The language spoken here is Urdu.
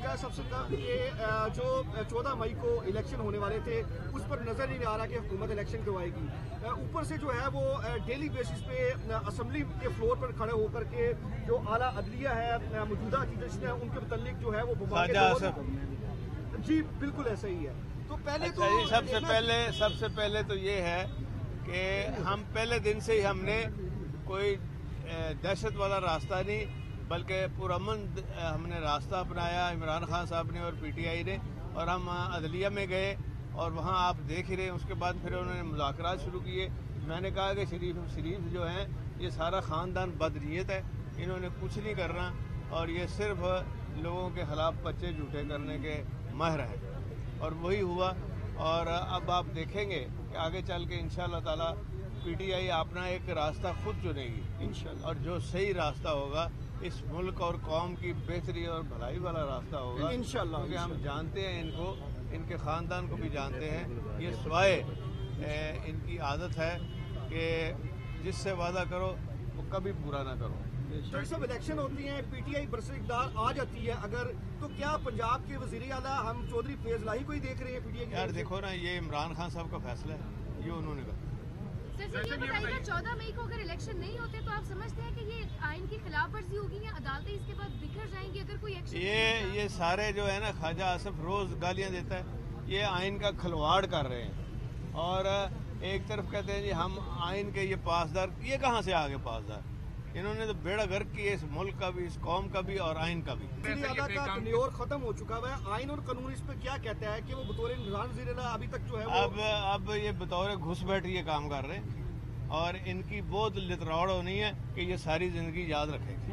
کہا سب سے کم کہ جو 14 مئی کو الیکشن ہونے والے تھے اس پر نظر نہیں آ رہا کہ حکومت الیکشن کروائے گی. اوپر سے جو ہے وہ ڈیلی بیسس پہ اسمبلی کے فلور پر کھڑے ہو کر کے جو اعلیٰ عدلیہ ہے موجودہ چیزیں ہیں ان کے متعلق جو ہے وہ جی بالکل ایسا ہی ہے. تو پہلے تو سب سے پہلے تو یہ ہے کہ ہم پہلے دن سے ہی ہم نے کوئی دہشت والا راستہ نہیں بلکہ پرامن ہم نے راستہ اپنایا عمران خان صاحب نے اور پی ٹی آئی نے, اور ہم عدلیہ میں گئے اور وہاں آپ دیکھ ہی رہے. اس کے بعد پھر انہوں نے مذاکرات شروع کیے. میں نے کہا کہ شریف جو ہیں یہ سارا خاندان بدنیت ہے, انہوں نے کچھ نہیں کرنا اور یہ صرف لوگوں کے خلاف پچے جھوٹے کرنے کے ماہر ہیں, اور وہی ہوا. اور اب آپ دیکھیں گے کہ آگے چل کے انشاءاللہ تعالی پی ٹی آئی اپنا ایک راستہ خود چنے گی انشاءاللہ, اور جو صحیح راستہ ہوگا اس ملک اور قوم کی بہتری اور بھلائی والا راستہ ہوگا انشاءاللہ. کیونکہ ہم جانتے ہیں ان کو, ان کے خاندان کو بھی جانتے ہیں. یہ سوائے ان کی عادت ہے کہ جس سے وعدہ کرو وہ کبھی پورا نہ کرو. ڈاکٹر صاحب الیکشن ہوتی ہیں, پی ٹی آئی برسر اقتدار آ جاتی ہے اگر, تو کیا پنجاب کے وزیر اعلیٰ ہم چودھری فیض لاہی کو ہی دیکھ رہے ہیں پی ٹی آئی؟ یار دیکھو نا, یہ عمران خان صاحب کا فیصلہ ہے, یہ انہوں نے کہا. سر یہ بتائیے 14 مئی کو اگر الیکشن نہیں ہوتے تو آپ سمجھتے ہیں کہ یہ آئین کی خلاف ورزی ہوگی یا عدالتیں اس کے بعد بکھر جائیں گی اگر کوئی ایکشن؟ یہ سارے جو ہے نا, خواجہ آصف روز گالیاں دیتا ہے, یہ آئین کا کھلواڑ کر رہے ہیں. اور ایک طرف کہتے ہیں جی ہم آئین کے یہ پاسدار, یہ کہاں سے آگے پاسدار؟ انہوں نے تو بیڑا گرک کی اس ملک کا بھی, اس قوم کا بھی اور آئین کا بھی. وزیر اعلیٰ کا ٹینیور ختم ہو چکا ہے, آئین اور قانون اس پہ کیا کہتا ہے کہ وہ بطور نظام وزیر اعلیٰ ابھی تک جو ہے اب یہ بطور گھس بیٹھ یہ کام کر رہے ہیں, اور ان کی بہت لتراڑ ہونی ہے کہ یہ ساری زندگی یاد رکھیں گے.